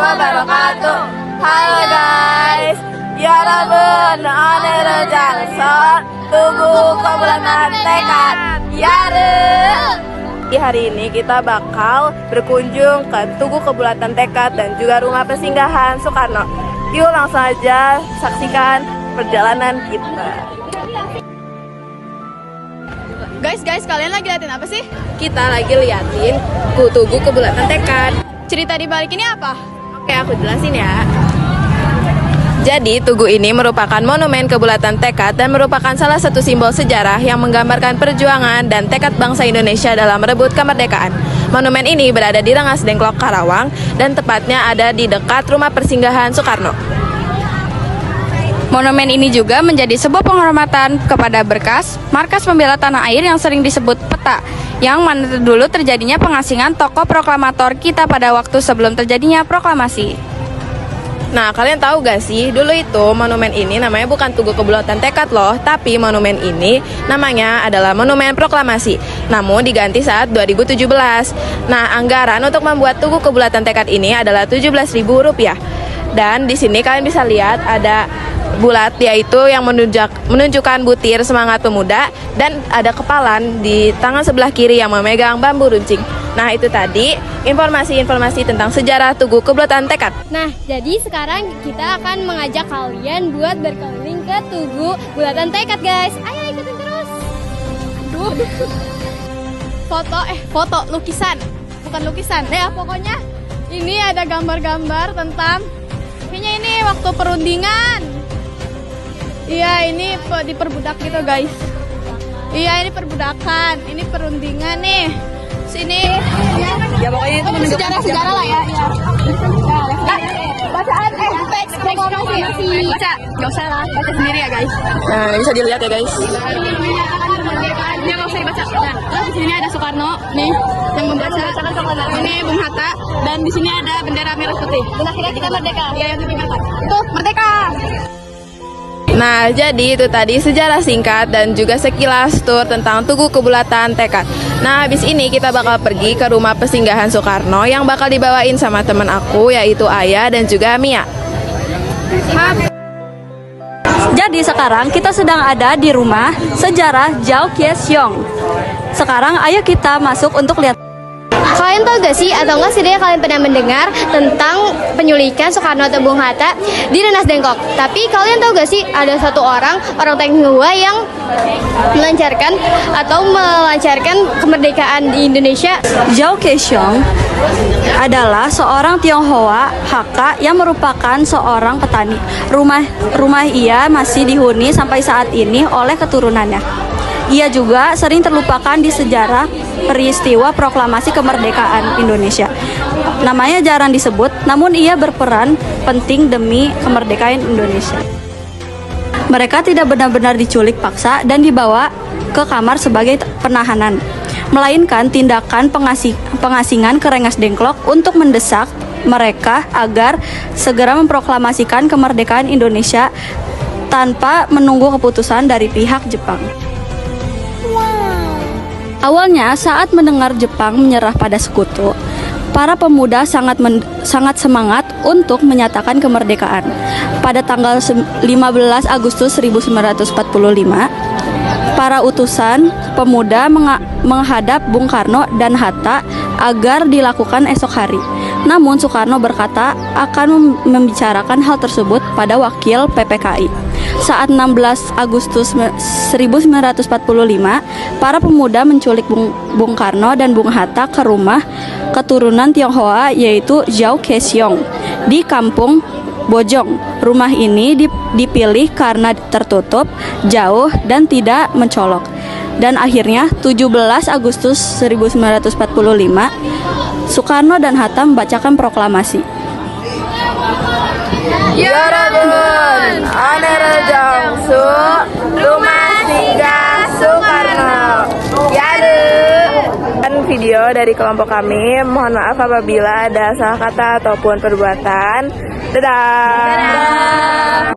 wabarakatuh. Halo guys, 여러분 오늘은 장소 Tugu Kebulatan Tekad Yaru. Di hari ini kita bakal berkunjung ke Tugu Kebulatan Tekad dan juga rumah persinggahan Soekarno. Yuk langsung aja saksikan perjalanan kita. Guys, kalian lagi liatin apa sih? Kita lagi liatin Tugu Kebulatan Tekad. Cerita di balik ini apa? Oke, aku jelasin ya. Jadi, tugu ini merupakan monumen kebulatan tekad dan merupakan salah satu simbol sejarah yang menggambarkan perjuangan dan tekad bangsa Indonesia dalam merebut kemerdekaan. Monumen ini berada di Rengas Dengklok, Karawang, dan tepatnya ada di dekat rumah persinggahan Soekarno. Monumen ini juga menjadi sebuah penghormatan kepada berkas, markas pembela tanah air yang sering disebut peta, yang mana dulu terjadinya pengasingan tokoh proklamator kita pada waktu sebelum terjadinya proklamasi. Nah, kalian tahu gak sih, dulu itu monumen ini namanya bukan Tugu Kebulatan Tekad loh, tapi monumen ini namanya adalah Monumen Proklamasi. Namun diganti saat 2017. Nah, anggaran untuk membuat Tugu Kebulatan Tekad ini adalah Rp17.000. Dan di sini kalian bisa lihat ada bulat, yaitu yang menunjukkan butir semangat pemuda, dan ada kepalan di tangan sebelah kiri yang memegang bambu runcing. Nah, itu tadi informasi-informasi tentang sejarah Tugu Kebulatan Tekad. Nah, jadi sekarang kita akan mengajak kalian buat berkeliling ke Tugu Kebulatan Tekad, guys. Ayo ikutin terus. Aduh. Foto lukisan. Bukan lukisan, ya pokoknya ini ada gambar-gambar tentang kayaknya ini waktu perundingan. Iya, ini diperbudak gitu, guys. Iya, ini perbudakan, ini perundingan nih. Sini. Ya pokoknya itu menunjukkan sejarah lah ya. Bacaan teks proklamasi. Baca, nggak usah lah, baca sendiri ya guys. Nah, bisa dilihat ya guys. Ini nggak usah dibaca. Nah, terus di sini ada Soekarno nih yang membaca. Ini Bung Hatta dan di sini ada bendera merah putih. Dan akhirnya kita merdeka. Iya, yang ditinggalkan. Tuh, merdeka. Nah, jadi itu tadi sejarah singkat dan juga sekilas tur tentang Tugu Kebulatan Tekad. Nah, habis ini kita bakal pergi ke rumah persinggahan Soekarno yang bakal dibawain sama teman aku, yaitu Ayah dan juga Mia. Jadi sekarang kita sedang ada di rumah sejarah Zhao Keqiang. Sekarang ayo kita masuk untuk lihat. Kalian tahu gak sih, atau enggak sih kalian pernah mendengar tentang penyulikan Soekarno atau Bung Hatta di Rengas Dengklok? Tapi kalian tahu gak sih, ada satu orang Tionghoa yang melancarkan kemerdekaan di Indonesia. Zhao Keqiang adalah seorang Tionghoa Hakka yang merupakan seorang petani. Rumah ia masih dihuni sampai saat ini oleh keturunannya. Ia juga sering terlupakan di sejarah peristiwa proklamasi kemerdekaan Indonesia. Namanya jarang disebut, namun ia berperan penting demi kemerdekaan Indonesia. Mereka tidak benar-benar diculik paksa dan dibawa ke kamar sebagai penahanan, melainkan tindakan pengasingan ke Rengas Dengklok untuk mendesak mereka agar segera memproklamasikan kemerdekaan Indonesia tanpa menunggu keputusan dari pihak Jepang. Awalnya, saat mendengar Jepang menyerah pada sekutu, para pemuda sangat semangat untuk menyatakan kemerdekaan. Pada tanggal 15 Agustus 1945, para utusan pemuda menghadap Bung Karno dan Hatta agar dilakukan esok hari. Namun Soekarno berkata akan membicarakan hal tersebut pada wakil PPKI. Saat 16 Agustus 1945, para pemuda menculik Bung Karno dan Bung Hatta ke rumah keturunan Tionghoa yaitu Zhao Keqiang di Kampung Bojong. Rumah ini dipilih karena tertutup, jauh, dan tidak mencolok. Dan akhirnya 17 Agustus 1945, Soekarno dan Hatta membacakan proklamasi. 여러분, 오늘은 정수 rumah singgah Soekarno Yaru. Dan video dari kelompok kami, mohon maaf apabila ada salah kata ataupun perbuatan. Dadah.